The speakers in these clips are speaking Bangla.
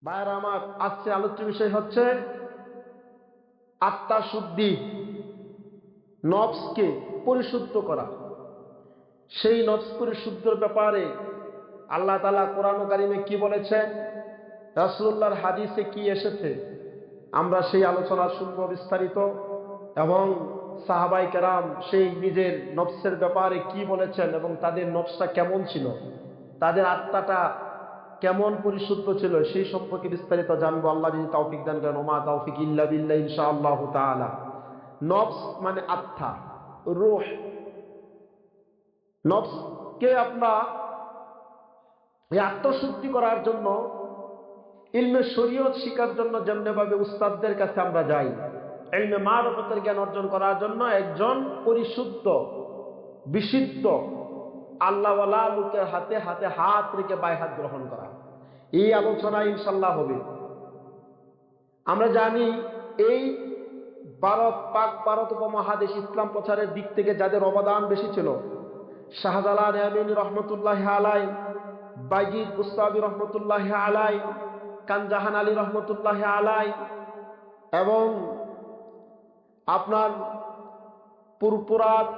ভাইয়েরা আমার, আজকে আলোচ্য বিষয় হচ্ছে আত্মা শুদ্ধি, নফসকে পরিশুদ্ধ করা। সেই নফস পরিশুদ্ধর ব্যাপারে আল্লাহ তাআলা কোরআন কারিমে কি বলেছেন, রাসূলুল্লাহর হাদিসে কি এসেছে, আমরা সেই আলোচনা শুনবো বিস্তারিত। এবং সাহাবায়ে কেরাম সেই নিজের নফসের ব্যাপারে কি বলেছেন এবং তাদের নফসটা কেমন ছিল, তাদের আত্মাটা কেমন পরিশুদ্ধ ছিল, সেই সম্পর্কে বিস্তারিত জানবো। আল্লাহ যদি তৌফিক দান করেন, ওমা তৌফিক ইল্লা বিল্লাহ, ইনশাআল্লাহ তাআলা। নফস মানে আত্মা, রূহ। নফসকে আপনার এই আত্মশুদ্ধি করার জন্য, ইলমে শরীয়ত শিখার জন্য যেমনি ভাবে উস্তাদদের কাছে আমরা যাই, ইলমে মারিফতের জ্ঞান অর্জন করার জন্য একজন পরিশুদ্ধ বিশুদ্ধ আল্লাহওয়ালা লোকের হাতে হাতে হাত রেখে বাইহাত গ্রহণ করা, এই আলোচনা ইনশাল্লাহ হবে। আমরা জানি এই ভারত উপমহাদেশ ইসলাম প্রচারের দিক থেকে যাদের অবদান বেশি ছিল, শাহজালাল আমিনী রহমতুল্লাহ আলাই, বাইজিদ বুস্তামি রহমতুল্লাহ আলাই, কানজাহান আলী রহমতুল্লাহ আলাই, এবং আপনার পুরপুরাত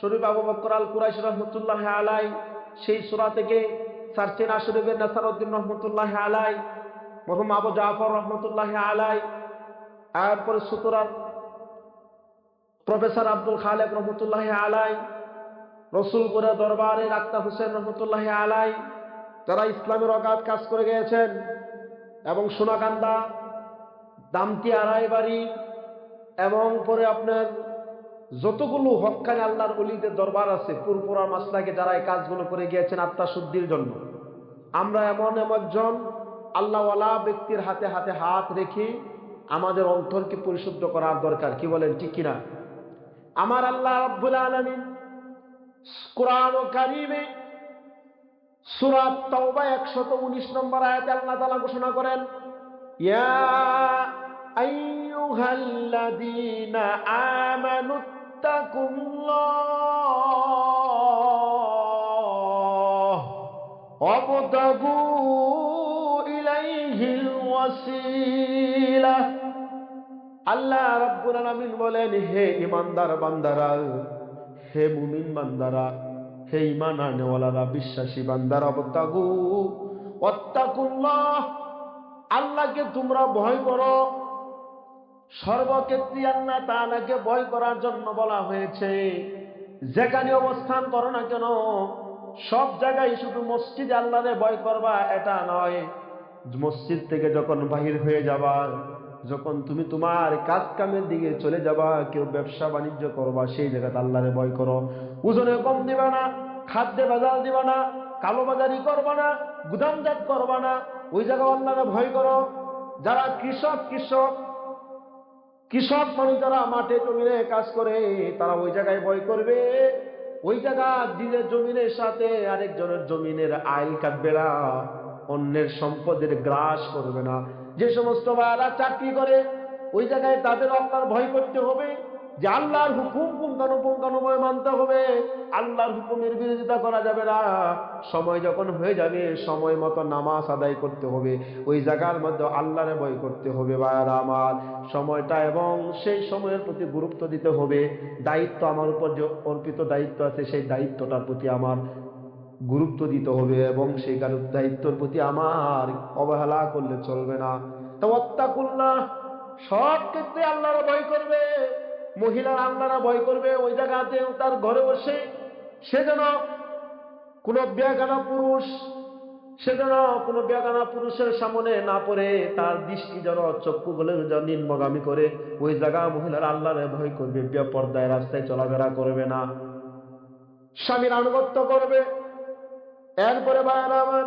শরীফ আবু বকর আল কুরাইশি রহমতুল্লাহ আলাই, সেই সূরা থেকে সারসিনা শরীফের নাসারউদ্দিন রহমতুল্লাহ আলাই, মরহুম আবু জাফর রহমতুল্লাহ আলাই, এরপরে সুতরাং প্রফেসর আব্দুল খালেক রহমতুল্লাহ আলাই, রসুলপুরের দরবারের আক্তার হোসেন রহমতুল্লাহ আলাই, যারা ইসলামের অগাধ কাজ করে গিয়েছেন, এবং সোনাকান্দা, দামতি আড়াইবাড়ি, এবং পরে আপনার যতগুলো হক্কানি আল্লাহর ওলিদের দরবার আছে পুরপুরা মাসলাকে, যারা এই কাজগুলো করে গিয়েছেন আত্মা শুদ্ধির জন্য, আমরা এমন একজন আল্লাহওয়ালা ব্যক্তির হাতে হাতে হাত রেখে আমাদের অন্তরকে পরিশুদ্ধ করার দরকার। কি বলেন, ঠিক কিনা? আমার আল্লাহ রাব্বুল আলামিন কুরআন কারীমে সূরা তাওবা 119 নম্বর আয়াতে আল্লাহ তাআলা ঘোষণা করেন, ইয়া আইয়ুহাল্লাযীনা আমানুত্তাকুল্লাহ ওয়াবতাগু ইলাইহিল ওয়াসিলা। আল্লাহ রাব্বুল আলামিন বলেন, হে ঈমানদার বান্দারা, হে মুমিন বান্দারা, হে ঈমান আনেওয়ালারা, বিশ্বাসী বান্দারা, ওয়াত্তাকুল্লাহ, আল্লাহকে তোমরা ভয় করো। সর্বক্ষেত্রে আল্লাহ তাআলাকে ভয় করার জন্য বলা হয়েছে। যেখানে অবস্থান করো না কেন, সব জায়গায় শুধু মসজিদে আল্লাহরে ভয় করবা এটা নয়, মসজিদ থেকে যখন বাহির হয়ে যাবা, যখন তুমি তোমার কাজ কামের দিকে চলে যাবা, কেউ ব্যবসা বাণিজ্য করবা, সেই জায়গাতে আল্লাহরে ভয় করো। ওজনে কম দিবা না, খাদ্যে ভেজাল দিবা না, কালোবাজারি করবা না, গুদামজাত করবা না, ওই জায়গায় আল্লাহরে ভয় করো। যারা কৃষক মানুষ, যারা মাঠে জমিনে কাজ করে, তারা ওই জায়গায় ভয় করবে। ওই জায়গা নিজের জমিনের সাথে আরেকজনের জমিনের আইল কাটবে না, অন্যের সম্পদের গ্রাস করবে না। যে সমস্ত ভাইরা চাকরি করে, ওই জায়গায় তাদের আল্লাহর ভয় করতে হবে, যে আল্লাহর হুকুম পুঙ্খানুপুঙ্খানুভাবে মানতে হবে, আল্লাহর হুকুমের বিরোধিতা করা যাবে না। সময় যখন হয়ে যাবে, সময় মতো নামাজ আদায় করতে হবে, ওই জায়গার মধ্যে আল্লাহরে ভয় করতে হবে। ভাইরা আমার, সময়টা এবং সেই সময়ের প্রতি গুরুত্ব দিতে হবে। দায়িত্ব, আমার উপর যে অর্পিত দায়িত্ব আছে, সেই দায়িত্বটার প্রতি আমার গুরুত্ব দিতে হবে, এবং সেই দায়িত্বের প্রতি আমার অবহেলা করলে চলবে না। তো ওয়াত্তাকুল্লাহ, সব ক্ষেত্রে আল্লাহর ভয় করবে। মহিলারা আল্লাহরা ভয় করবে, ওই জায়গাতে তার ঘরে বসে সে যেন কোনো বেগানা পুরুষের সামনে না পড়ে, তার দৃষ্টি যেন চক্ষুগুলো যেন নিম্নগামী করে, ওই জায়গা মহিলারা আল্লাহরে ভয় করবে, বেপরদায় রাস্তায় চলাফেরা করবে না, স্বামীর আনুগত্য করবে। এরপরে ভাইরা আমার,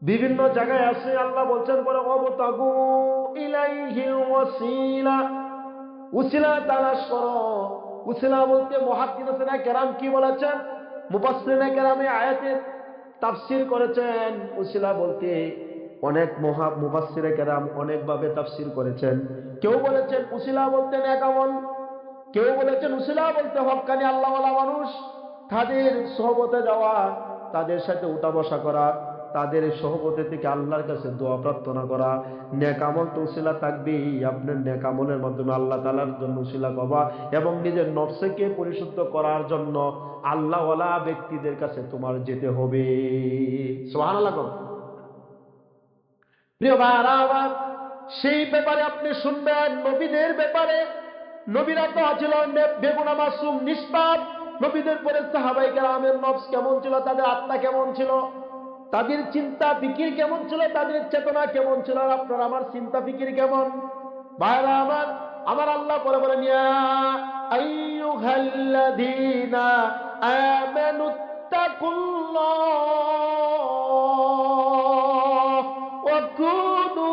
বিভিন্ন জায়গায় আছে আল্লাহ বলছেন, পরে ওয়াবতাগু ইলাইহিল ওয়াসিলা, উসিলা তালাশ করো। উসিলা বলতে মুহাদ্দিসিনে কেরাম কি বলেছেন, মুফাসসিরিনে কেরাম এই আয়াতের তাফসীর করেছেন। উসিলা বলতে অনেক মুফাসসিরে কেরাম অনেকভাবে তাফসীর করেছেন। কেউ বলেছেন উসিলা বলতে নেক আমল, কেউ বলেছেন উসিলা বলতে হক্কানি আল্লাহওয়ালা মানুষ, তাদের সোহবতে যাওয়া, তাদের সাথে উঠা বসা করা, তাদের সহবতে থেকে আল্লাহর কাছে দোয়া প্রার্থনা করা। নেক আমল তো উসিলা থাকবেই, আপনার নেক আমলের মাধ্যমে আল্লাহ তাআলার জন্য উসিলা পাবা এবং নিজের নফসকে পরিশুদ্ধ করার জন্য আল্লাহওয়ালা ব্যক্তিদের কাছে তোমার যেতে হবে। সুবহানাল্লাহ। প্রিয় ভাইরা আমার, সেই ব্যাপারে আপনি শুনবেন নবীদের ব্যাপারে। নবীরা তো ছিল বেগুনা মাসুম, নিষ্পাপ। নবীদের পরে সাহাবায়ে কেরামের নফস কেমন ছিল, তাদের আত্মা কেমন ছিল, তাদের চিন্তা ফিকির কেমন ছিল, তাদের চেতনা কেমন ছিল। আর আপনার আমার চিন্তা ফিকির কেমন? ভাইরা আমার, আমার আল্লাহ পরে বলেন, ইয়া আইয়ুহাল্লাযীনা আমানুত্তাকুল্লাহ ওয়া কুনু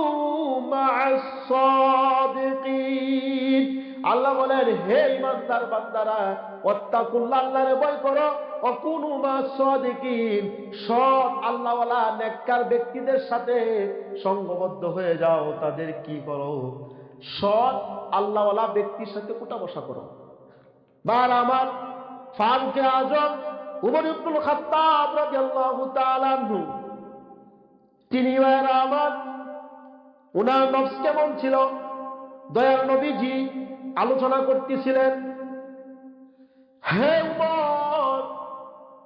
মা'আস সাদিকিন। আল্লাহ বলেন, হে ঈমানদার বান্দারা, ওয়াত্তাকুল্লাহ, আল্লাহরে ভয় করো, ওয়া কুনু মা'আস সাদিকিন, সৎ আল্লাহওয়ালা নেককার ব্যক্তিদের সাথে সঙ্গবদ্ধ হয়ে যাও। তাদের কি করো? সৎ আল্লাহওয়ালা ব্যক্তির সাথে উঠা বসা করো। বার আমার ফারুকে আজম উমর ইবনুল খাত্তাব রাদিয়াল্লাহু তাআলা আনহু, তিনি আমার উনার নফস কেমন ছিল, দয়ার নবীজি আলোচনা করতেছিলেন। হে উমর,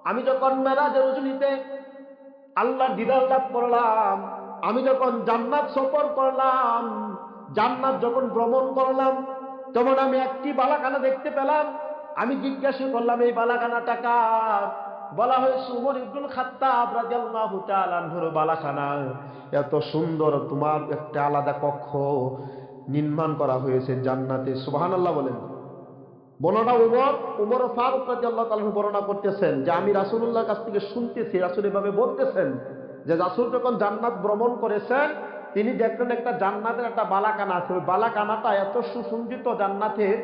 আমি যখন মেরাজের রজনীতে আল্লাহর দিদার লাভ করলাম, আমি যখন জান্নাত সফর করলাম, জান্নাত যখন ভ্রমণ করলাম, তখন আমি একটি বালাখানা দেখতে পেলাম। আমি জিজ্ঞাসা করলাম, এই বালাখানাটা কার? বলা হয়েছে উমর ইবনুল খাত্তাব রাদিয়াল্লাহু তাআলা আনহুর বালাখানা। এত সুন্দর, তোমার একটা আলাদা কক্ষ নির্মাণ করা হয়েছে জান্নাতে। সুবহানাল্লাহ বলেন। বর্ণনা উমর ফারুক রাদিয়াল্লাহু তাআলা বর্ণনা করতেছেন যে আমি রাসূলুল্লাহর কাছ থেকে শুনতেছি, রাসূল এভাবে বলতেছেন যে রাসূল যখন জান্নাত ভ্রমণ করেছেন, তিনি দেখলেন একটা জান্নাতের একটা বালাখানা আছে। ওই বালাখানাটা এত সুসজ্জিত জান্নাতের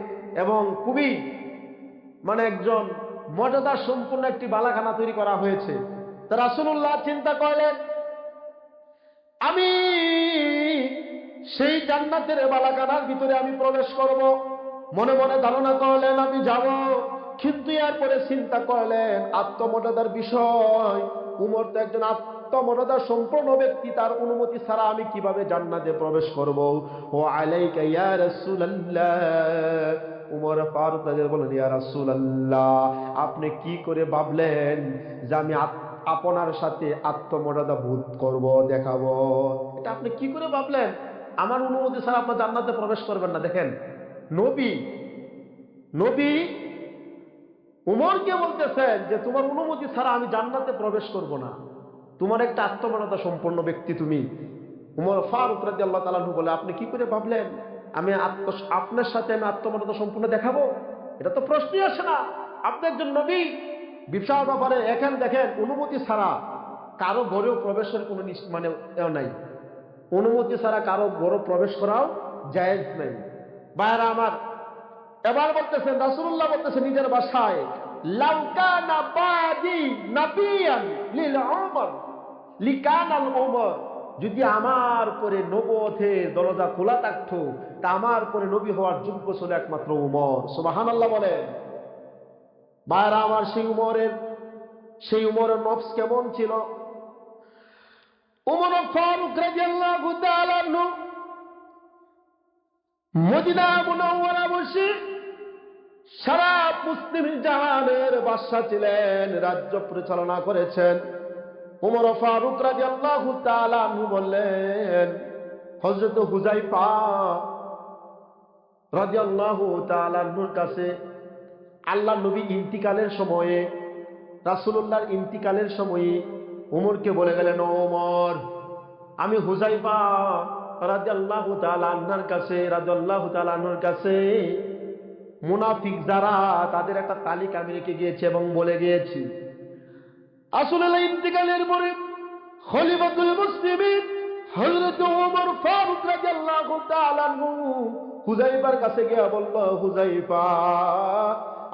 এবং খুবই একজন মর্যাদা সম্পূর্ণ একটি বালাখানা তৈরি করা হয়েছে। তা রাসূলুল্লাহ চিন্তা করলেন, আমি সেই জান্নাতের বালাখানার ভিতরে আমি প্রবেশ করব। মনে মনে ধারণা করলেন আমি যাব, কিন্তু এরপরে চিন্তা করলেন আত্মমর্যাদার বিষয়। উমর তো একজন আত্মমর্যাদা সম্পন্ন ব্যক্তি, তার অনুমতি ছাড়া আমি কিভাবে জান্নাতে প্রবেশ করব? ও আলাইকা ইয়া রাসূলুল্লাহ, উমর ফারুক রাদিয়াল্লাহু বলেন, ইয়া রাসূলুল্লাহ, আপনি কি করে ভাবলেন যে আমি আপনার সাথে আত্মমর্যাদা বোধ করব, দেখাবো? এটা আপনি কি করে ভাবলেন? আমার অনুমতি ছাড়া আপনি জান্নাতে প্রবেশ করবেন না। দেখেন, নবী উমরকে বলতেছেন যে তোমার অনুমতি ছাড়া আমি জান্নাতে প্রবেশ করব না। তোমার একটা আত্মমর্যাদা সম্পন্ন ব্যক্তি তুমি। উমর ফারুক রাদিয়াল্লাহু তাআলা বলে, আপনি কি করে ভাবলেন আমি আপনার সাথে আমি আত্মমর্যাদা সম্পূর্ণ দেখাবো? এটা তো প্রশ্নই আসে না। আপনি একজন নবী, বিশাল ব্যাপারে। এখন দেখেন, অনুমতি ছাড়া কারো ঘরেও প্রবেশের কোনো নাই। অনুমতি ছাড়া কারো ঘরে প্রবেশ করাও জায়েজ নাই। ভাইরা আমার, এবার বলতেছেন, রাসূলুল্লাহ বলতেছেন নিজের ভাষায়, লাউ কানা বাদি নাবিয়ান লিল উমর লিকানাল উমর, যদি আমার পরে নবুয়তের দরজা খোলা থাকতো, তা আমার পরে নবী হওয়ার যোগ্য ছিল একমাত্র উমর। সুবহানাল্লাহ বলেন। ভাইরা আমার, সেই উমরের নফস কেমন ছিল? উমর ফারুক রাদিয়াল্লাহু তাআলা আনহু মদিনা মুনাওয়ারা বসে সারা মুসলিম জাহানের বাদশা ছিলেন, রাজ্য পরিচালনা করেছেন। উমর ফারুক রাদিয়াল্লাহু তাআলা আনহু বললেন, হযরত হুযায়ফা রাদিয়াল্লাহু তাআলা আনহুর কাছে আল্লাহ নবী ইন্তিকালের সময়ে, রাসূলুল্লাহর ইন্তিকালের সময়ে উমরকে বলে গেলেন, ও উমর, আমি হুযায়ফা রাদিয়াল্লাহু তাআলা আনহুর কাছে মুনাফিক যারা, তাদের একটা তালিকা আমি রেখে গিয়েছি এবং বলে গিয়েছি, আসলে ইন্তিকালের পরে খলিফাতুল মুসলিমিন হযরত ওমর ফারুক রাদিয়াল্লাহু তাআলা আনহু হুযায়ফার কাছে গিয়ে বলল, হুযায়ফা,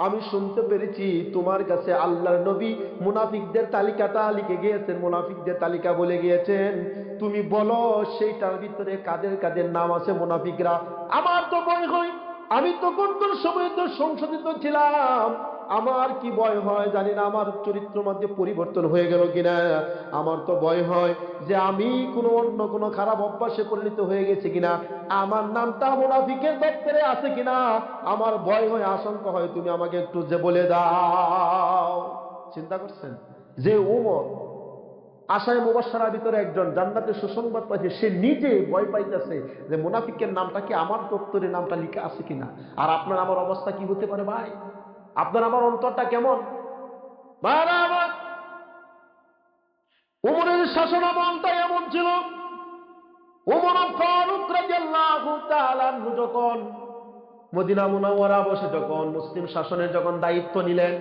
আমি শুনতে পেরেছি তোমার কাছে আল্লাহর নবী মুনাফিকদের তালিকাটা লিখে গিয়েছেন, মুনাফিকদের তালিকা বলে গিয়েছেন। তুমি বলো সেইটার ভিতরে কাদের কাদের নাম আছে মুনাফিকরা। আমার তো ভয় হয় আমি তখন কোন সময় তো সংশোধিত ছিলাম, আমার কি ভয় হয় জানি না, আমার চরিত্র মধ্যে পরিবর্তন হয়ে গেল কিনা। আমার তো ভয় হয় যে আমি কোনো অন্য কোনো খারাপ অভ্যাসে পরিণত হয়ে গেছি কিনা, আমার নামটা মুনাফিকের দপ্তরে আছে কিনা। আমার ভয় হয়, আশঙ্কা হয়, তুমি আমাকে একটু যে বলে দাও। চিন্তা করছেন যে ওমর আশায় মুবাশশারার ভিতরে একজন, জান্নাতের সুসংবাদ পাইছে, সে নিজে ভয় পাইতেছে যে মুনাফিকের নামটা কি আমার দপ্তরে নামটা লিখা আছে কিনা। আর আপনার আমার অবস্থা কি হতে পারে ভাই? আপনার আমার অন্তরটা কেমন? ভাইরা আমার, উমরের শাসনামলটা এমন ছিল। উমর ফারুক রাদিয়াল্লাহু তাআলা আনহু যখন মদিনা মুনাওয়ারা বসে যখন মুসলিম শাসনের যখন দায়িত্ব নিলেন,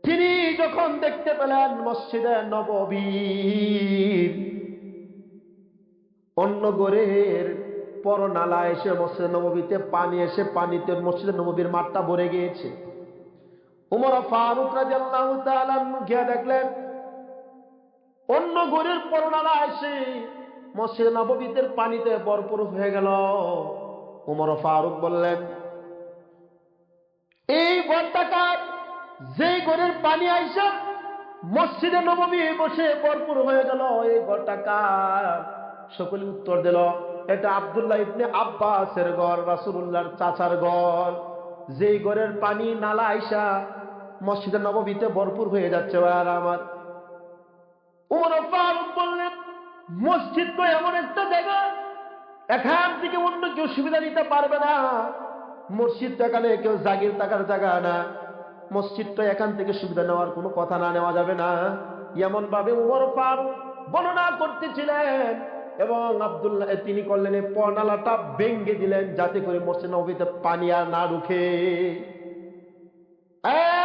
তিনি যখন দেখতে পেলেন মসজিদে নববীর অন্য ঘরের পর নালা এসে মসজিদে নববীতে পানি এসে পানিতে মসজিদে নববীর মাঠটা ভরে গিয়েছে, উমর ফারুক রাদিয়াল্লাহু তাআলা আনহু গিয়ে দেখলেন অন্য ঘরের পর নালা এসে মসজিদে নববীতে পানিতে ভরপুর হয়ে গেল। উমর ফারুক বললেন, এই ঘরটাকা যে ঘরের পানি আইসা মসজিদে নববী বসে ভরপুর হয়ে গেল, এই ঘরটাকা? সকলে উত্তর দিল, এটা আব্দুল্লাহ ইবনে আব্বাসের ঘর, রাসূলুল্লাহর চাচার ঘর। যেই ঘরের পানি নালা আইসা মসজিদে নববীতে ভরপুর হয়ে যাচ্ছে। আর আমার উমর ফারুক বললেন, মসজিদ তো এমন একটা জায়গা, এখান থেকে অন্য কেউ সুবিধা নিতে পারবে না। মসজিদটা এখানে কেউ জাগির থাকার জায়গা না। মসজিদটা এখান থেকে সুবিধা নেওয়ার কোনো কথা না, নেওয়া যাবে না। এমন ভাবে উমর ফারুক বর্ণনা করতেছিলেন এবং আব্দুল্লাহ তিনি করলেন এই পর্নালাটা ভেঙ্গে দিলেন যাতে করে মসজিদ নববীতে পানি আর না ঢুকে।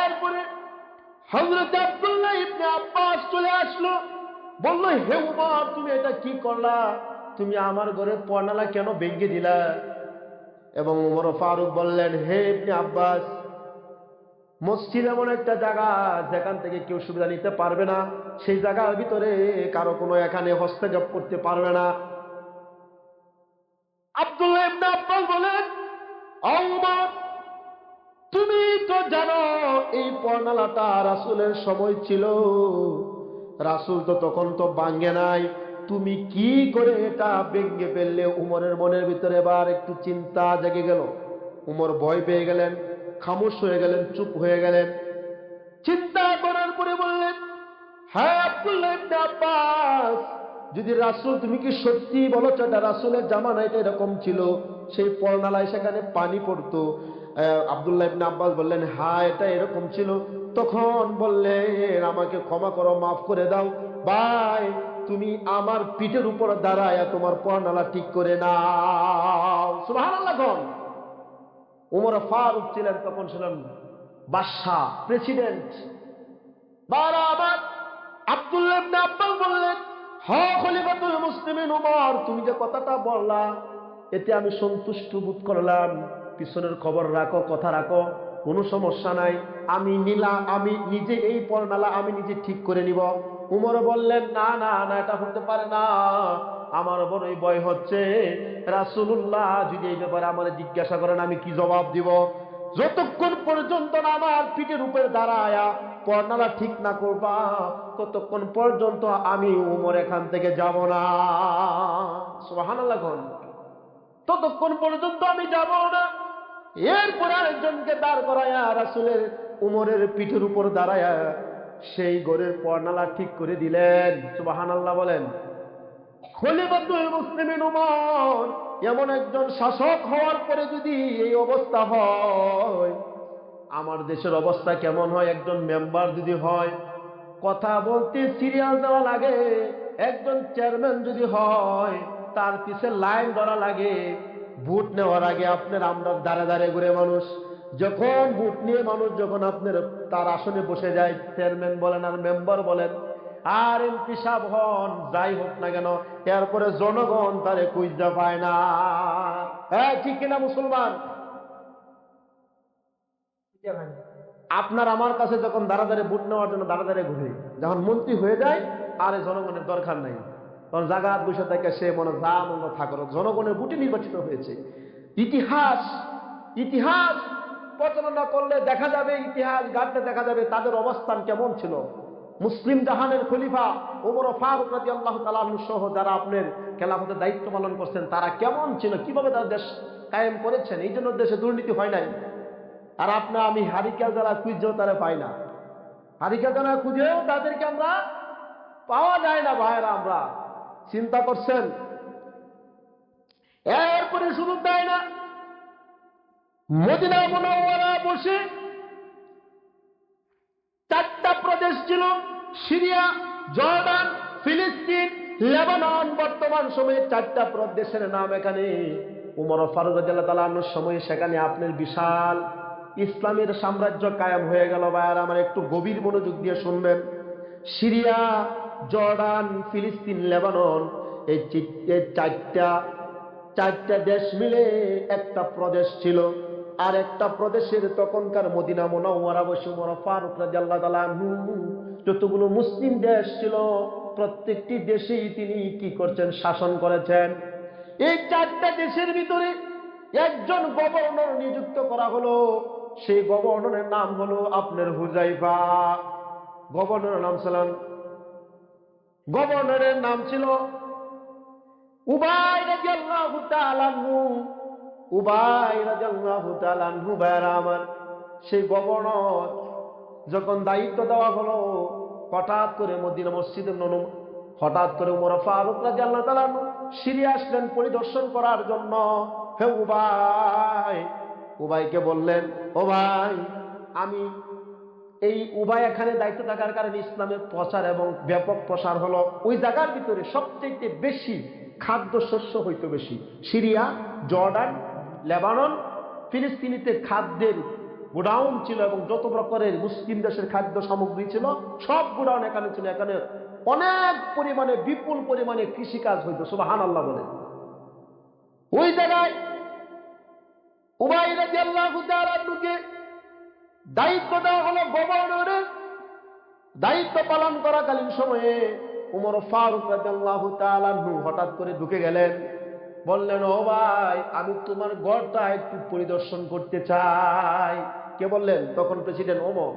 এরপরে হযরত আব্দুল্লাহ ইবনে আব্বাস চলে আসলো, বলল, হে উমর, তুমি এটা কি করলা? তুমি আমার ঘরে পর্নালা কেন ভেঙ্গে দিলা? এবং উমর ফারুক বললেন, হে ইবনে আব্বাস, মসজিদ এমন একটা জায়গা যেখান থেকে কেউ সুবিধা নিতে পারবে না, সেই জায়গার ভিতরে কারো কোনো এখানে হস্তক্ষেপ করতে পারবে না। আব্দুল্লাহ ইবনে আব্বাস বলেন, ও উমর, তুমি তো জানো এই পর্নালাটা রাসূলের সময় ছিল, রাসূল তো তখন তো ভাঙ্গে নাই, তুমি কি করে এটা ভেঙ্গে ফেললে? উমরের মনের ভিতরে এবার একটু চিন্তা জেগে গেল। উমর ভয় পেয়ে গেলেন, খামোশ হয়ে গেলেন, চুপ হয়ে গেলেন। চিন্তা করার পরে বললেন, হ্যাঁ আব্দুল্লাহ ইবনে আব্বাস, যদি রাসূল, তুমি কি সত্যি বলছো এটা রাসূলের জামানায় এটা এরকম ছিল, সেই পর্নালায় সেখানে পানি পড়তো? আব্দুল্লাহ ইবনে আব্বাস বললেন, হ্যাঁ এটা এরকম ছিল। তখন বললেন, আমাকে ক্ষমা করো, মাফ করে দাও ভাই, তুমি আমার পিঠের উপর দাঁড়ায় তোমার পর্নালা ঠিক করে নাও। সুবহানাল্লাহ। উমর ফারুক ছিলেন তখন, ছিলেন বাদশাহ, প্রেসিডেন্ট। বারবার আব্দুল্লাহ ইবনে আব্বাস বললেন, হ্যাঁ খলিফাতুল মুসলিমিন উমর, তুমি যে কথাটা বললা এতে আমি সন্তুষ্ট বোধ করলাম। পিছনের খবর রাখো, কথা রাখো, কোনো সমস্যা নাই। আমি আমি নিজে এই পর্নালা আমি নিজে ঠিক করে নিব। উমর বললেন, না না না, এটা হতে পারে না, আমার বড়ই ভয় হচ্ছে। রাসূলুল্লাহ যদি এই ব্যাপারে আমার জিজ্ঞাসা করেন আমি কি জবাব দিব? যতক্ষণ পর্যন্ত না আমার পিঠের উপরে দাঁড়ায়া পর্নালা ঠিক না করবা, ততক্ষণ পর্যন্ত আমি উমর এখান থেকে যাব না। সুবহানাল্লাহ। ততক্ষণ পর্যন্ত আমি যাব না। এরপর আরেকজনকে দাঁড় করায়া রাসূলের উমরের পিঠের উপর দাঁড়ায়া সেই ঘরের পর্নালা ঠিক করে দিলেন। সুবহানাল্লাহ বলেন। খলিফাতুল মুসলিমিন উমর এমন একজন শাসক হওয়ার পরে যদি এই অবস্থা হয়, আমার দেশের অবস্থা কেমন হয়? একজন মেম্বার যদি হয়, কথা বলতে সিরিয়াল দেওয়া লাগে। একজন চেয়ারম্যান যদি হয়, তার পিছে লাইন ধরা লাগে। ভোট নেওয়ার আগে আপনার আমরা দাঁড়ে দাঁড়ে ঘুরে মানুষ, যখন ভোট নিয়ে মানুষ যখন আপনার তার আসনে বসে যায়, চেয়ারম্যান বলেন আর মেম্বার বলেন আর এমপি সাহেব হন, যাই হোক না কেন, এরপরে জনগণ তারে খুঁজতে পায় না। হ্যাঁ ঠিক কিনা মুসলমান? আপনার আমার কাছে যখন দাঁড়া দাঁড়িয়ে ভোট নেওয়ার জন্য দাঁড়া দাঁড়িয়ে ঘুরে, যখন মন্ত্রী হয়ে যায় আর জনগণের দরকার নাই, তখন জাগাত বসে থাকে, সে মনে যা মনে থাকো, জনগণের ভোটে নির্বাচিত হয়েছে। ইতিহাস ইতিহাস পর্যালোচনা করলে দেখা যাবে, ইতিহাস ঘাটলে দেখা যাবে তাদের অবস্থান কেমন ছিল। মুসলিম জাহানের খলিফা ওমর ফারুক রাদিয়াল্লাহু তাআলা আনহু সহ যারা আপনার খেলাফতের দায়িত্ব পালন করছেন তারা কেমন ছিল, কিভাবে তারা দেশ কায়েম করেছেন। এই জন্য দেশে দুর্নীতি হয় নাই। আর আমি হারিকেল যারা খুঁজেও তারা পাই না, হারিকেল যারা খুঁজেও তাদেরকে আমরা পাওয়া যায় না। ভাইরা আমরা চিন্তা করছেন, এরপরে সুযোগ দেয় না। মদিনা মুনাওয়ারা বসে 4টা প্রদেশ ছিল, সিরিয়া, জর্ডান, ফিলিস্তিন, লেবানন। বর্তমান সময়ে 4টা প্রদেশের নাম এখানে। উমর ফারুক রাদিয়াল্লাহু তাআলা আনহুর সময়ে সেখানে আপনার বিশাল ইসলামের সাম্রাজ্য কায়েম হয়ে গেল। ভাইয়ারা আমার একটু গভীর মনোযোগ দিয়ে শুনবেন। সিরিয়া, জর্ডান, ফিলিস্তিন, লেবানন, এই 4টা দেশ মিলে একটা প্রদেশ ছিল। আর একটা প্রদেশের তখনকার মদিনা মুনাওয়ারা বসে উমর ফারুক রাদিয়াল্লাহু তাআলা আনহু যতগুলো মুসলিম দেশ ছিল প্রত্যেকটি দেশেই তিনি কি করছেন, শাসন করেছেন। এই 4টা দেশের ভিতরে একজন গভর্নর নিযুক্ত করা হলো। সেই গভর্নরের নাম হলো আপনার হুযাইফা। গভর্নরের নাম ছিল উবাই রাদিয়াল্লাহু তাআলা আনহু। উবাই রাদিয়াল্লাহু তাআলা আনহু। ভাইরা আমার, সেই গভর্নর যখন দায়িত্ব দেওয়া হলো, হঠাৎ করে মদিনা মসজিদে হঠাৎ করে উমর ফারুক রাদিয়াল্লাহু তাআলা আনহু সিরিয়া আসলেন পরিদর্শন করার জন্য। হে উবাইকে বললেন, ও ভাই, আমি এই উবাই এখানে দায়িত্ব থাকার কারণে ইসলামের প্রচার এবং ব্যাপক প্রসার হলো। ওই জায়গার ভিতরে সবচেয়ে বেশি খাদ্য শস্য হইতো বেশি। সিরিয়া, জর্ডান, লেবানন, ফিলিস্তিনিতে খাদ্যের গোডাউন ছিল এবং যত প্রকারের মুসলিম দেশের খাদ্য সামগ্রী ছিল সব গোডাউন এখানে ছিল। এখানে অনেক পরিমাণে, বিপুল পরিমাণে কৃষিকাজ হইতো। সুবহানাল্লাহ বলেন। ওই জায়গায় উবাই রাদিয়াল্লাহু তাআলা আনহুকে দায়িত্ব দেওয়া হলো গভর্নরের। দায়িত্ব পালন করাকালীন সময়ে উমর ফারুক রাদিয়াল্লাহু তাআলা আনহু হঠাৎ করে ঢুকে গেলেন। বললেন, ও ভাই, আমি তোমার ঘরটা একটু পরিদর্শন করতে চাই। কে বললেন? তখন প্রেসিডেন্ট ওমর।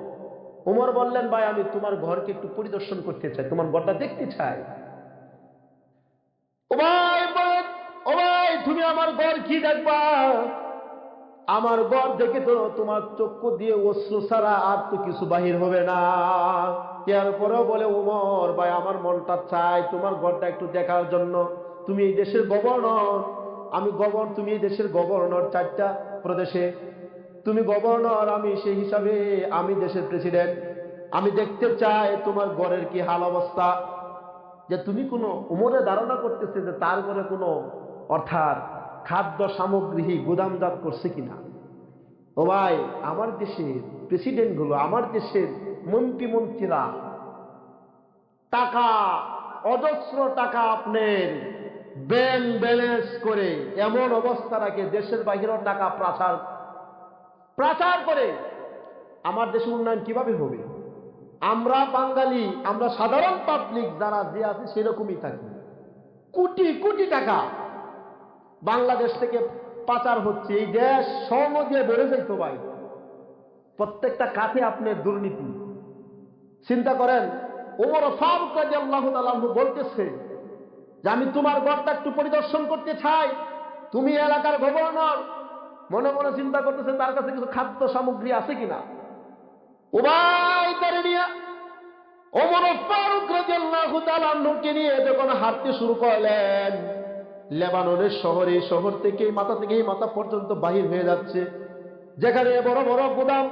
উমর বললেন, ভাই, আমি তোমার ঘরকে একটু পরিদর্শন করতে চাই, তোমার ঘরটা দেখতে চাই। ও ভাই বলেন, ও ভাই, তুমি আমার ঘর কি দেখবা? আমার ঘর দেখে তো তোমার চক্ষু দিয়ে অশ্রু ছাড়া আর তো কিছু বাহির হবে না। এরপরেও বলে, উমর ভাই, আমার মনটা চাই তোমার ঘরটা একটু দেখার জন্য। তুমি এই দেশের গভর্নর, তুমি এই দেশের গভর্নর 4টা প্রদেশে, তুমি গভর্নর, আমি সেই হিসাবে আমি দেশের প্রেসিডেন্ট। আমি দেখতে চাই তোমার ঘরের কি হাল অবস্থা। যে তুমি কোনো উমরের ধারণা করতেছে যে তার ঘরে কোনো অর্থাৎ খাদ্য সামগ্রী গুদামজাত করছে কিনা। ও ভাই, আমার দেশের প্রেসিডেন্ট গুলো, আমার দেশের মন্ত্রীরা টাকা, অজস্র টাকা আপনার ব্যাংক ব্যালেন্স করে এমন অবস্থা রাখে, দেশের বাহিরেও টাকা পাচার করে। আমার দেশের উন্নয়ন কিভাবে হবে? আমরা বাঙালি, আমরা সাধারণ পাবলিক যারা যে আছে সেরকমই থাকি। কোটি কোটি টাকা বাংলাদেশ থেকে পাচার হচ্ছে। এই দেশ স্বর্ণ দিয়ে বেড়ে যাইতো ভাই। প্রত্যেকটা কাজে আপনার দুর্নীতি। চিন্তা করেন, ওমর ফারুক রাদিয়াল্লাহু তাআলা আনহু বলতেছে যে আমি তোমার ঘরটা একটু পরিদর্শন করতে চাই। তুমি এলাকার গভর্নর, মনে মনে চিন্তা করতেছে তার কাছে কিছু খাদ্য সামগ্রী আছে কিনা। উবাই তারে নিয়ে ওমর ফারুক রাদিয়াল্লাহু তাআলা আনহুকে নিয়ে যখন হাঁটতে শুরু করলেন, লেবাননের শহর থেকে মাথা পর্যন্ত বাহির হয়ে যাচ্ছে। যেখানে বড় বড় গুদাম,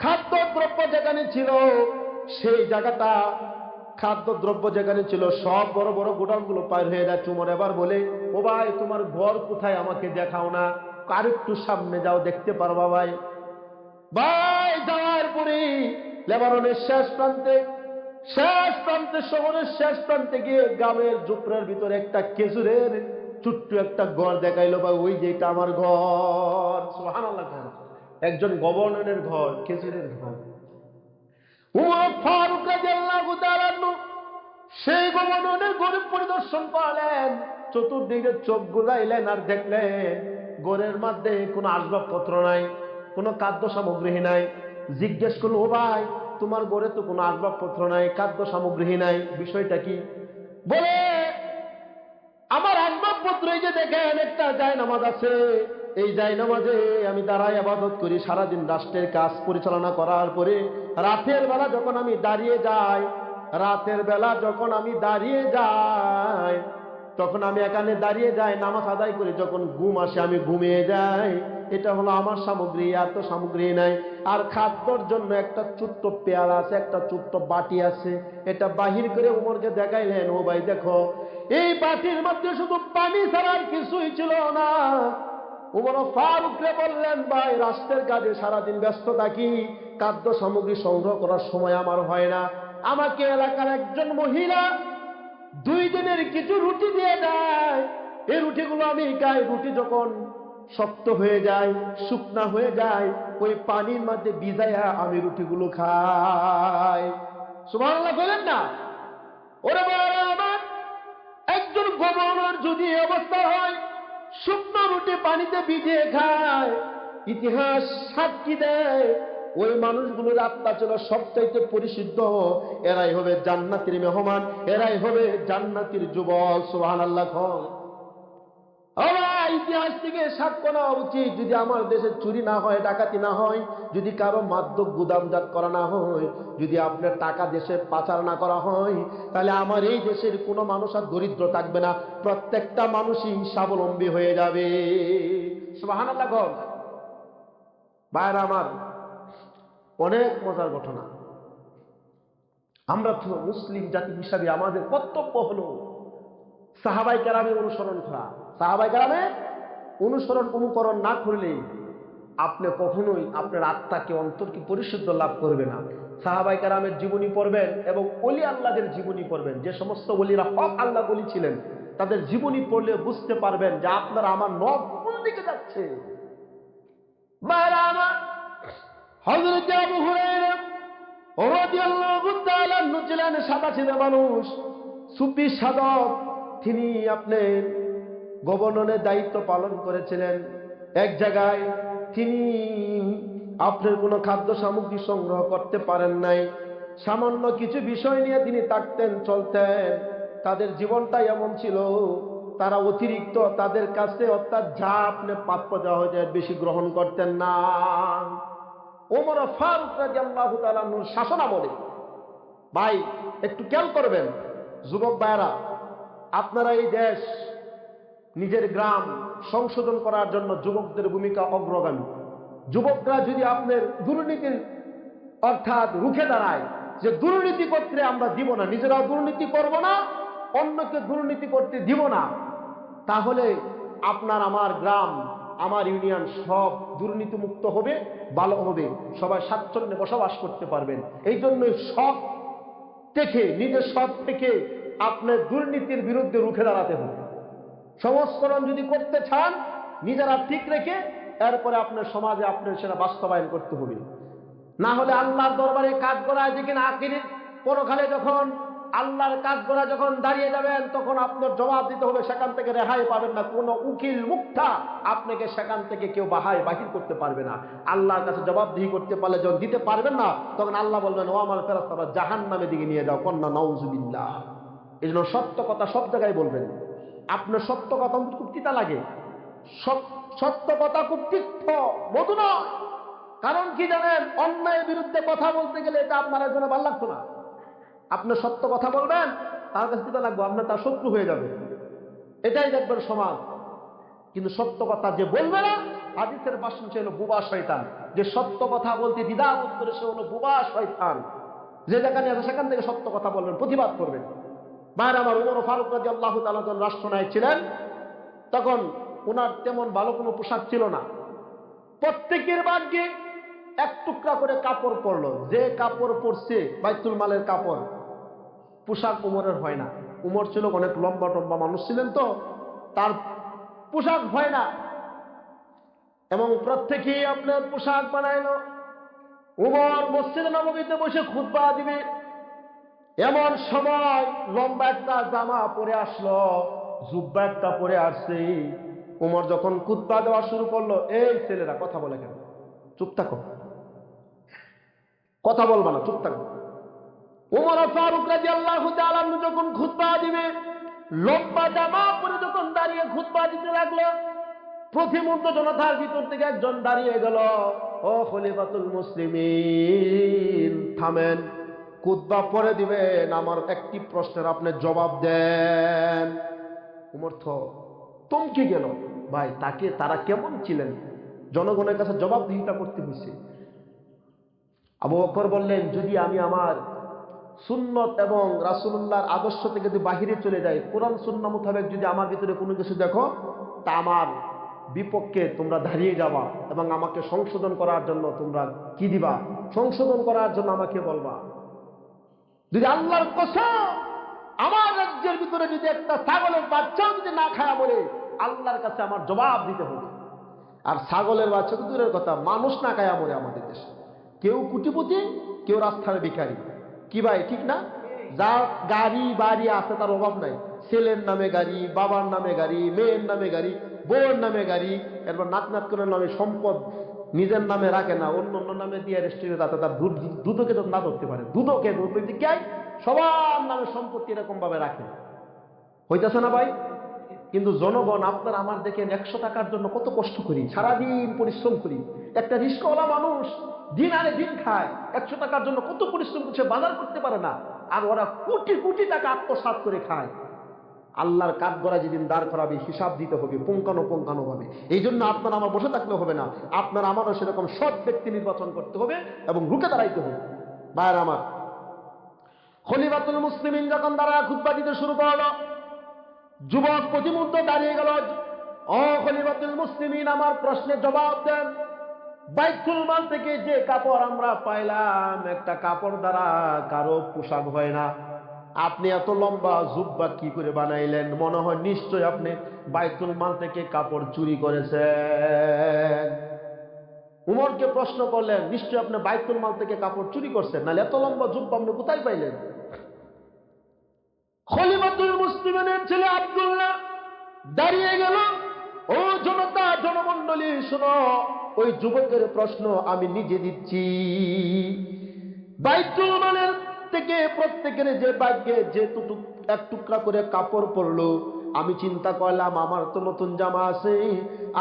খাদ্যদ্রব্য যেখানে ছিল, সেই জায়গাটা খাদ্যদ্রব্য যেখানে ছিল সব বড় বড় গুদামগুলো পার হয়ে যাচ্ছে। উমর এবার বলে, ও ভাই, তোমার ঘর কোথায় আমাকে দেখাও না, আর একটু সামনে যাও, দেখতে পারবা ভাই। ভাই যাওয়ার পরে লেবাননের শেষ প্রান্তে, শহরের শেষ প্রান্তে গিয়ে গ্রামের ঝুপড়ার ভিতরে একটা খেজুরের ছোট্ট একটা ঘর দেখাইলো। ভাই, ওই যে এটা আমার ঘর। সুবহানাল্লাহ। একজন গভর্নরের ঘর, খেজুরের ঘর। উমর ফারুক রাদিয়াল্লাহু তাআলা আনহু সেই গভর্নরের ঘর পরিদর্শন করলেন, চতুর্দিকে চোখ ঘুরাইলেন আর দেখলেন ঘরের মধ্যে কোনো আসবাবপত্র নাই, কোনো খাদ্য সামগ্রী নাই। জিজ্ঞেস করলো, ও ভাই তোমার ঘরে তো কোনো আসবাবপত্র নাই, খাদ্য সামগ্রী নাই, বিষয়টা কি? বলে, আমার আসবাবপত্র এই যে দেখেন, একটা জায়নামাজ আছে, এই জায়নামাজে আমি দাঁড়ায় ইবাদত করি সারাদিন রাষ্ট্রের কাজ পরিচালনা করার পরে। রাতের বেলা যখন আমি দাঁড়িয়ে যাই, তখন আমি এখানে দাঁড়িয়ে যাই, নামাজ আদায় করে যখন ঘুম আসে আমি ঘুমিয়ে যাই। এটা হলো আমার সামগ্রী, আর তো সামগ্রী নাই। আর খাদ্যর জন্য একটা ছোট্ট পেয়ালা আছে, একটা ছোট্ট বাটি আছে, এটা বাহির করে ওমরকে দেখাইলেন, ও ভাই দেখো, এই বাটির মধ্যে শুধু পানি ছাড়া আর কিছুই ছিল না। ওমর ফারুককে বললেন, ভাই রাষ্ট্রের কাজে সারাদিন ব্যস্ত থাকি, খাদ্য সামগ্রী সংগ্রহ করার সময় আমার হয় না। আমাকে এলাকার একজন মহিলা 2 দিনের কিছু রুটি দিয়ে দেয়, এই রুটিগুলো আমি খাই। রুটি যখন শক্ত হয়ে যায়, শুকনা হয়ে যায়, ওই পানির মধ্যে ভিজাইয়া আমি রুটিগুলো খাই। সুবহানাল্লাহ বলেন না? ওরে বাবা আমার, একজন গভর্নর যদি এই অবস্থা হয়, শুকনো রুটি পানিতে ভিজিয়ে খায়, ইতিহাস সাক্ষী দেয় ওই মানুষগুলোর আত্মা ছিল সবচাইতে পরিশুদ্ধ। এরাই হবে জান্নাতের মেহমান, এরাই হবে জান্নাতের যুবক। সুবহানাল্লাহ। আমার ইতিহাস থেকে সাক্ষ্য নেওয়া উচিত, যদি আমার দেশে চুরি না হয়, ডাকাতি না হয়, যদি কারো মাদক গুদামজাত করা না হয়, যদি আপনার টাকা দেশে পাচার না করা হয়, তাহলে আমার এই দেশের কোনো মানুষ আর দরিদ্র থাকবে না, প্রত্যেকটা মানুষই স্বাবলম্বী হয়ে যাবে। সুবহানাল্লাহ। ভাইরা আমার, অনেক মজার ঘটনা। আমরা তো মুসলিম জাতি হিসাবে আমাদের কর্তব্য হলো সাহাবায়ে কেরামের অনুসরণ করা। সাহাবায়ে কেরামের অনুকরণ না করলে আপনি কখনোই আপনার আত্মাকে, অন্তরকে পরিশুদ্ধ লাভ করবে না। সাহাবায়ে কেরামের জীবনী পড়বেন এবং ওলি আল্লাহদের জীবনী পড়বেন, যে সমস্ত ওলিরা হক আল্লাহ ওলি ছিলেন, তাদের জীবনী পড়লে বুঝতে পারবেন যে আপনার আমার নব কোন দিকে যাচ্ছে। ভাইরা আমার, হযরত আবু হুরায়রা রাদিয়াল্লাহু তাআলা আনহু ছিলেন সাদাসিধে মানুষ, সুফি সাধক। তিনি আপনার গভর্নরের দায়িত্ব পালন করেছিলেন। এক জায়গায় তিনি আপনার কোনো খাদ্য সামগ্রী সংগ্রহ করতে পারেন নাই। সামান্য কিছু বিষয় নিয়ে তিনি থাকতেন, চলতেন। তাদের জীবনটাই এমন ছিল, তারা অতিরিক্ত তাদের কাছে, অর্থাৎ যা আপনি প্রাপ্য দেওয়া হয়ে যায়, বেশি গ্রহণ করতেন না। ওমর ফারুক রাদিয়াল্লাহু তাআলা আনহুর শাসনামলে, ভাই একটু খেয়াল করবেন যুবক ভাইরা, আপনারা এই দেশ, নিজের গ্রাম সংশোধন করার জন্য যুবকদের ভূমিকা অগ্রগামী। যুবকরা যদি আপনার দুর্নীতির অর্থাৎ রুখে দাঁড়ায়, যে দুর্নীতি করতে আমরা দিব না, নিজেরাও দুর্নীতি করব না, অন্যকে দুর্নীতি করতে দিব না, তাহলে আপনার আমার গ্রাম, আমার ইউনিয়ন সব দুর্নীতিমুক্ত হবে, ভালো হবে, সবাই স্বাচ্ছন্দ্যে বসবাস করতে পারবেন। এই জন্যই সব থেকে, নিজের সব থেকে আপনার দুর্নীতির বিরুদ্ধে রুখে দাঁড়াতে হবে। সংস্করণ যদি করতে চান, নিজেরা ঠিক রেখে এরপরে আপনার সমাজে আপনার সেটা বাস্তবায়ন করতে হবে। না হলে আল্লাহর দরবারে কাজ করায় দেখেন, আখিরের পরকালে যখন আল্লাহর কাজ করা যখন দাঁড়িয়ে যাবেন, তখন আপনার জবাব দিতে হবে, সেখান থেকে রেহাই পাবেন না। কোন উকিল মুক্তা আপনাকে সেখান থেকে কেউ বাহির করতে পারবে না। আল্লাহর কাছে জবাবদিহি করতে পারলে যখন দিতে পারবেন না, তখন আল্লাহ বলবেন, ও আমার ফেরেশতারা জাহান্নামের দিকে নিয়ে যাও, কন্যা নাউজুবিল্লাহ। এই জন্য সত্য কথা সব জায়গায় বলবেন। আপনার সত্য কথা খুব তিতা লাগে, সত্য কথা খুব তিক্ত, মধু নয়। কারণ কি জানেন, অন্যায়ের বিরুদ্ধে কথা বলতে গেলে এটা আপনার জন্য ভালো লাগতো না। আপনি সত্য কথা বলবেন, তার কাছে তিতা লাগবে, আপনার তার শত্রু হয়ে যাবে। এটাই দেখবেন সমাজ। কিন্তু সত্য কথা যে বলবে না, হাদিসের ভাষণ সে হলো বুবা শয়তান। যে সত্য কথা বলতে দ্বিধাবোধ করে, সে হলো বুবা শয়তান। যে যেখানে আছে সেখান থেকে সত্য কথা বলবেন, প্রতিবাদ করবেন। ভাইরা আমার, ওমর ফারুক রাদিয়াল্লাহু তাআলা যখন রাষ্ট্রনায়ক ছিলেন, তখন ওনার তেমন ভালো কোনো পোশাক ছিল না। প্রত্যেকের ভাগ্যে এক টুকরা করে কাপড় পরলো। যে কাপড় পরছে বাইতুল মালের কাপড়, পোশাক উমরের হয় না। উমর ছিল অনেক লম্বা টম্বা মানুষ ছিলেন, তো তার পোশাক হয় না, এবং প্রত্যেকেই আপনার পোশাক বানাইলো। উমর মসজিদে নববীতে বসে খুতবা দিবে, এমন সময় লম্বা একটা জামা পরে আসলো, জুব্বা একটা পরে আসছে, উমর যখন খুতবা দেওয়া শুরু করলো, এই ছেলেরা কথা বলে কেন, চুপ থাকো, কথা বলবা না, চুপ থাকো। উমর ফারুক রাদিয়াল্লাহু তাআলা যখন খুতবা দিবে, লম্বা জামা পরে যখন দাঁড়িয়ে খুতবা দিতে লাগলো, প্রতিমুহূর্ত জনতার ভিতর থেকে একজন দাঁড়িয়ে গেল, ও খলিফাতুল মুসলিমিন থামেন, খুতবা পরে দিবেন, আমার একটি প্রশ্নের আপনি জবাব দেন। উমর থমকে গেল, ভাই তারা কেমন ছিলেন, জনগণের কাছে জবাবদিহিতা করতে হয়েছে। আবু বকর বললেন, যদি আমি আমার সুন্নত এবং রাসূলুল্লাহর আদর্শ থেকে যদি বাহিরে চলে যাই, কোরআন সুন্নাহ মোতাবেক যদি আমার ভিতরে কোনো কিছু দেখো, তা আমার বিপক্ষে তোমরা দাঁড়িয়ে যাবা এবং আমাকে সংশোধন করার জন্য তোমরা কি দিবা, সংশোধন করার জন্য আমাকে বলবা। যদি আল্লাহর কসম আমার রাজ্যের ভিতরে যদি একটা ছাগলের বাচ্চাও যদি না খায়া বলে, আল্লাহর কাছে আমার জবাব দিতে হবে। আর ছাগলের বাচ্চা তো দূরের কথা, মানুষ না খায়া মরে আমাদের দেশে, কেউ কোটিপতি, কেউ রাস্তার ভিখারি। কি ভাই ঠিক না? যার গাড়ি বাড়ি আছে তার অভাব নাই, ছেলের নামে গাড়ি, বাবার নামে গাড়ি, মেয়ের নামে গাড়ি, বউয়ের নামে গাড়ি, এরপর নাত নাত করে নামে সম্পদ নিজের নামে রাখে না, অন্য অন্য নামে দিয়ে রেস্টুরেন্টে যাতে তার দুধকে না ধরতে পারে, দুধকে সবার নামে সম্পত্তি এরকম ভাবে রাখে, হইতেছে না ভাই? কিন্তু জনগণ আপনার আমার দেখেন 100 টাকার জন্য কত কষ্ট করি, সারাদিন পরিশ্রম করি, একটা রিস্কাওয়ালা মানুষ দিন আনে দিন খায়, 100 টাকার জন্য কত পরিশ্রম করছে, বাজার করতে পারে না, আর ওরা কোটি কোটি টাকা আত্মসাৎ করে খায়। আল্লাহর কাঠগড়া যেদিন দাঁড় করাবে, হিসাব দিতে হবে পুঙ্খানো ভাবে। এই জন্য আপনার আমার বসে থাকলে হবে না, আপনার আমারও সেরকম সৎ ব্যক্তি নির্বাচন করতে হবে এবং রুখে দাঁড়াইতে হবে। ভাইয়ের আমার, খলিফাতুল মুসলিমিন যখন দাঁড়ায় খুতবা দিতে শুরু করলো, যুবক প্রতিমুহূর্তে দাঁড়িয়ে গেল, ও খলিফাতুল মুসলিমিন আমার প্রশ্নের জবাব দেন। বাইতুল মাল থেকে যে কাপড় আমরা পাইলাম, একটা কাপড় দ্বারা কারো পোশাক হয় না, আপনি এত লম্বা জুব্বা কি করে বানাইলেন? মনে হয় নিশ্চয় আপনি বাইতুল মাল থেকে কাপড় চুরি করেছেন। উমরকে প্রশ্ন করলেন, নিশ্চয় আপনি বাইতুল মাল থেকে কাপড় চুরি করছেন, নাহলে এত লম্বা জুব্বা আপনি কোথায় পাইলেন? খলিফাতুল মুসলিমিনের ছেলে আব্দুল্লাহ দাঁড়িয়ে গেল, ও জনতা জনমণ্ডলী শোনো, ওই যুবকের প্রশ্ন আমি নিজে দিচ্ছি। বাইতুল মালের থেকে প্রত্যেকের যে ভাগ্যে যে এক টুকরা করে কাপড় পরলো, আমি চিন্তা করলাম আমার তো নতুন জামা আছে,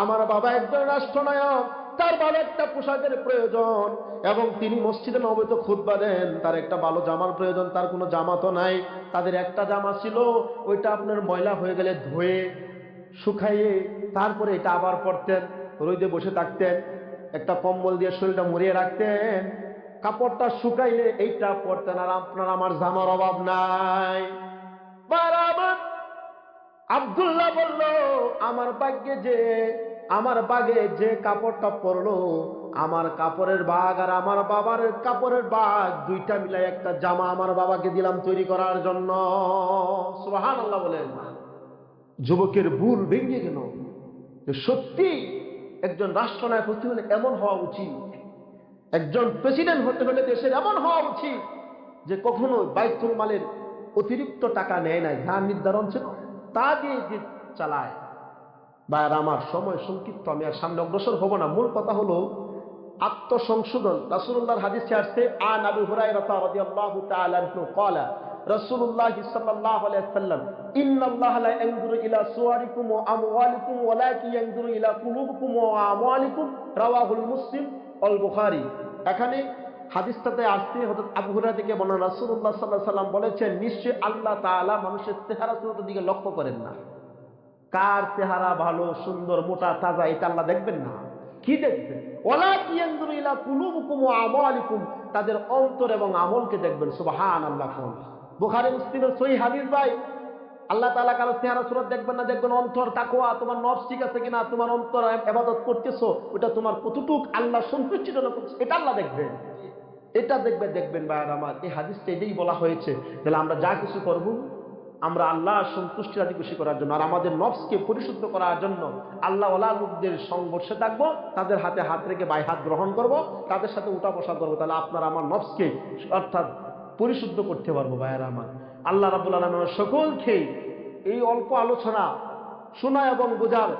আমার বাবা একজন রাষ্ট্রনায়ক, তার ভালো একটা পোশাকের প্রয়োজন, এবং তিনি মসজিদে নববীতে খুতবা দেন, তার একটা ভালো জামার প্রয়োজন, তার কোনো জামা তো নাই। তাদের একটা জামা ছিল, ওইটা আপনার ময়লা হয়ে গেলে ধুয়ে শুকাইয়ে তারপরে এটা আবার পরতেন, রোদে বসে থাকতেন, একটা কম্বল দিয়ে শরীরটা মুড়িয়ে রাখতেন, কাপড়টা শুকাইলে এইটা পরতেন। আর আপনার আমার জামার অভাব নাই। বারাবার আব্দুল্লাহ বলল, আমার বাগে যে কাপড়টা পরলো, আমার কাপড়ের বাগ আর আমার বাবার কাপড়ের বাগ দুইটা মিলাই একটা জামা আমার বাবাকে দিলাম তৈরি করার জন্য। সুবহানাল্লাহ বলেন। যুবকের ভুল ভেঙে গেল, যে সত্যি একজন রাষ্ট্রনায়ক হতে হলে এমন হওয়া উচিত, একজন প্রেসিডেন্ট হতে হলে দেশের এমন হওয়া উচিত যে কখনো বাইতুল মালের অতিরিক্ত টাকা নেয় নাই, যা নির্ধারণ ছিল তা দিয়ে যে চালায়। ভাইয়ের আমার, সময় সংক্ষিপ্ত, আমি আর সামনে অগ্রসর হব না। মূল কথা হলো আত্মসংশোধন। রাসূলুল্লাহর হাদিসে আসছে, আন আবু হুরায়রা রাদিয়াল্লাহু তাআলা আনহু ক্বালা রাসূলুল্লাহ সাল্লাল্লাহু আলাইহি ওয়াসাল্লাম ইন্নাল্লাহা লা ইয়ানজুরু ইলা সুওয়ারিকুম ওয়া আমওয়ালিকুম ওয়ালাকিন ইয়ানজুরু ইলা কুলুবিকুম ওয়া আমওয়ালিকুম, রাওয়াহুল মুসলিম ওয়াল বুখারী। এখানে হাদিসটাতে আসছে হযরত আবু হুরায়রা থেকে বলেন, রাসূলুল্লাহ সাল্লাল্লাহু আলাইহি ওয়াসাল্লাম বলেছেন, নিশ্চয় আল্লাহ তাআলা মানুষের চেহারা সুরতের দিকে লক্ষ্য করেন না। কার চেহারা ভালো সুন্দর মোটা তাজা এটা আল্লাহ দেখবেন না, কি দেখবেন? ওয়ালাকিন ইয়ানজুরু ইলা কুলুবিকুম ওয়া আমওয়ালিকুম, তাদের অন্তর এবং আমলকে দেখবেন। সুবহানাল্লাহ। বুখারী মুসলিমের সহিহ হাদিস। ভাই, আল্লাহ তাআলা কারো চেহারা সুরত দেখবেন না, দেখবেন অন্তর, তাকওয়া, তোমার নফস ঠিক আছে কিনা, তোমার অন্তর ইবাদত করতেছো, ওটা তোমার কতটুক আল্লাহ সন্তুষ্টিজনক এটা আল্লাহ দেখবেন, এটা দেখবেন। ভাই আমার, এই হাদিসটা এটাই বলা হয়েছে, তাহলে আমরা যা কিছু করব আমরা আল্লাহ সন্তুষ্টি রাজি খুশি করার জন্য, আর আমাদের নফসকে পরিশুদ্ধ করার জন্য আল্লাহ ওয়ালা লোকদের সংঘর্ষে থাকবো, তাদের হাতে হাত রেখে বাই হাত গ্রহণ করব, তাদের সাথে উঠা বসা করবো, তাহলে আপনার আমার নফসকে অর্থাৎ পরিশুদ্ধ করতে পারবো। ভাইয়েরা আমার, আল্লাহ রাব্বুল আলামিন সকলকে এই অল্প আলোচনা শোনা এবং বোঝার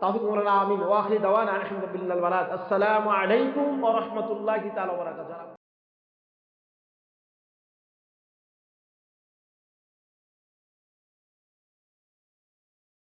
তাওফিক মৌলানা আমিন ওয়া আখির দাওয়ানা আলহামদুলিল্লাহ। আসসালামু আলাইকুম ওয়া রাহমাতুল্লাহি তাআলা ওয়া বারাকাতুহু।